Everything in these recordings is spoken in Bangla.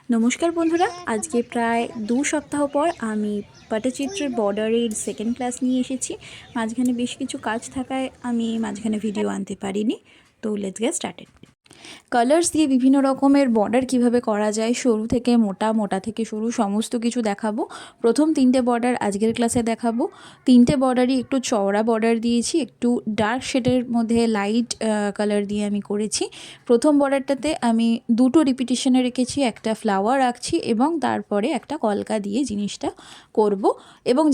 নমস্কার বন্ধুরা, আজকে প্রায় 2 সপ্তাহ পর আমি পটচিত্রের বর্ডারের সেকেন্ড ক্লাস নিয়ে এসেছি। মাঝখানে বেশ কিছু কাজ থাকায় আমি মাঝখানে ভিডিও আনতে পারিনি। তো লেটস গেট স্টার্টেড। কালার্স দিয়ে বিভিন্ন রকমের বর্ডার কিভাবে করা যায়, সরু থেকে মোটা, মোটা থেকে সরু সমস্ত কিছু দেখাবো। প্রথম 3টে বর্ডার আজকের ক্লাসে দেখাবো। 3টে বর্ডারই একটু চওড়া বর্ডার দিয়েছি, একটু ডার্ক শেডের মধ্যে লাইট কালার দিয়ে আমি করেছি। প্রথম বর্ডারটাতে আমি 2টো রিপিটিশনে রেখেছি, একটা ফ্লাওয়ার রাখছি এবং তারপরে একটা কলকা দিয়ে জিনিসটা করব। এবং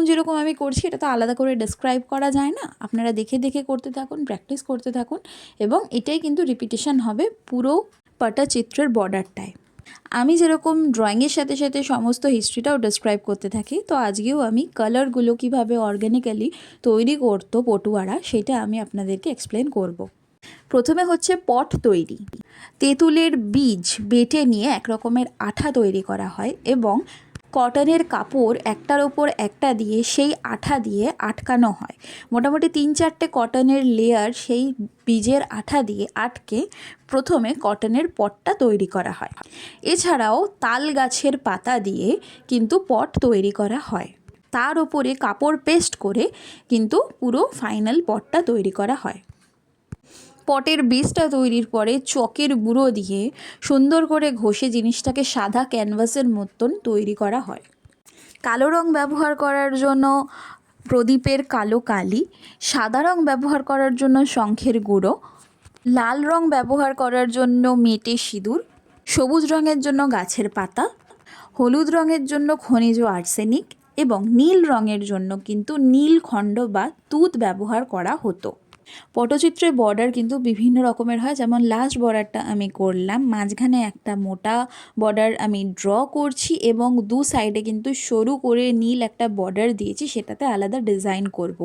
যেরকম আমি করছি এটা তো আলাদা করে ডেসক্রাইব করা যায় না, আপনারা দেখে দেখে করতে থাকুন, প্র্যাকটিস করতে থাকুন এবং এটাই কিন্তু রিপিটিশন হবে পুরো পটচিত্রের বর্ডারটায়। আমি যেরকম ড্রয়িংয়ের সাথে সাথে সমস্ত হিস্ট্রিটাও ডেসক্রাইব করতে থাকি, তো আজকেও আমি কালারগুলো কীভাবে অর্গ্যানিক্যালি তৈরি করতো পটুয়ারা সেটা আমি আপনাদেরকে এক্সপ্লেন করব। প্রথমে হচ্ছে পট তৈরি। তেঁতুলের বীজ বেটে নিয়ে এক রকমের আঠা তৈরি করা হয় এবং কটনের কাপড় একটার ওপর একটা দিয়ে সেই আঠা দিয়ে আটকানো হয়। মোটামুটি 3-4টে কটনের লেয়ার সেই বীজের আঠা দিয়ে আটকে প্রথমে কটনের পটটা তৈরি করা হয়। এছাড়াও তাল গাছের পাতা দিয়ে কিন্তু পট তৈরি করা হয়। তার ওপরে কাপড় পেস্ট করে কিন্তু পুরো ফাইনাল পটটা তৈরি করা হয়। পটের বীজটা তৈরির পরে চকের গুঁড়ো দিয়ে সুন্দর করে ঘষে জিনিসটাকে সাদা ক্যানভাসের মতন তৈরি করা হয়। কালো রং ব্যবহার করার জন্য প্রদীপের কালো কালি, সাদা রং ব্যবহার করার জন্য শঙ্খের গুঁড়ো, লাল রং ব্যবহার করার জন্য মেটে সিঁদুর, সবুজ রঙের জন্য গাছের পাতা, হলুদ রঙের জন্য খনিজ আর্সেনিক এবং নীল রঙের জন্য কিন্তু নীলখণ্ড বা তুঁত ব্যবহার করা হতো। পটচিত্রের বর্ডার কিন্তু বিভিন্ন রকমের হয়, যেমন লাস্ট বর্ডারটা আমি করলাম, মাঝখানে একটা মোটা বর্ডার আমি ড্র করছি এবং দু সাইডে কিন্তু সরু করে নীল একটা বর্ডার দিয়েছি, সেটাতে আলাদা ডিজাইন করব।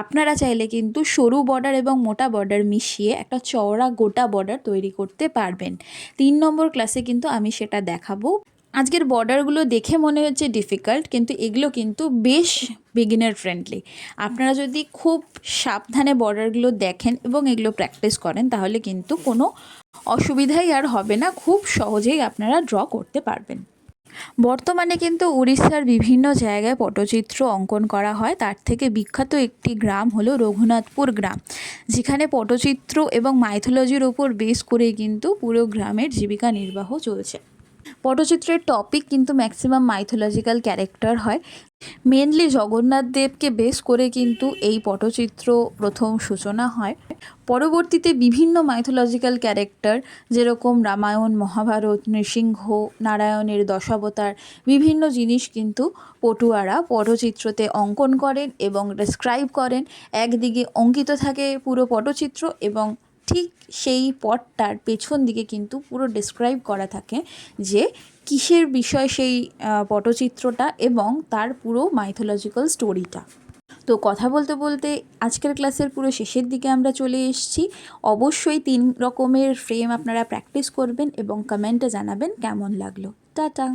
আপনারা চাইলে কিন্তু সরু বর্ডার এবং মোটা বর্ডার মিশিয়ে একটা চওড়া গোটা বর্ডার তৈরি করতে পারবেন। 3 নম্বর ক্লাসে কিন্তু আমি সেটা দেখাবো। আজকের বর্ডারগুলো দেখে মনে হচ্ছে ডিফিকাল্ট, কিন্তু এগুলো কিন্তু বেশ বিগিনার ফ্রেন্ডলি। আপনারা যদি খুব সাবধানে বর্ডারগুলো দেখেন এবং এগুলো প্র্যাকটিস করেন তাহলে কিন্তু কোনো অসুবিধাই আর হবে না, খুব সহজেই আপনারা ড্র করতে পারবেন। বর্তমানে কিন্তু উড়িষ্যার বিভিন্ন জায়গায় পটচিত্র অঙ্কন করা হয়। তার থেকে বিখ্যাত একটি গ্রাম হলো রঘুনাথপুর গ্রাম, যেখানে পটচিত্র এবং মাইথোলজির ওপর বেস করে কিন্তু পুরো গ্রামের জীবিকা নির্বাহ চলছে। পটচিত্রের টপিক কিন্তু ম্যাক্সিমাম মাইথোলজিক্যাল ক্যারেক্টার হয়। মেনলি জগন্নাথ দেবকে বেস করে কিন্তু এই পটচিত্র প্রথম সূচনা হয়। পরবর্তীতে বিভিন্ন মাইথোলজিক্যাল ক্যারেক্টার যেরকম রামায়ণ, মহাভারত, নৃসিংহ, নারায়ণের দশাবতার, বিভিন্ন জিনিস কিন্তু পটুয়ারা পটচিত্রতে অঙ্কন করেন এবং ডেসক্রাইব করেন। একদিকে অঙ্কিত থাকে পুরো পটচিত্র এবং ঠিক সেই পটটার পেছন দিকে কিন্তু পুরো ডেসক্রাইব করা থাকে যে কিসের বিষয় সেই পটচিত্রটা এবং তার পুরো মাইথোলজিক্যাল স্টোরিটা। তো কথা বলতে বলতে আজকের ক্লাসের পুরো শেষের দিকে আমরা চলে এসেছি। অবশ্যই 3 রকমের ফ্রেম আপনারা প্র্যাকটিস করবেন এবং কমেন্টে জানাবেন কেমন লাগলো। টাটা।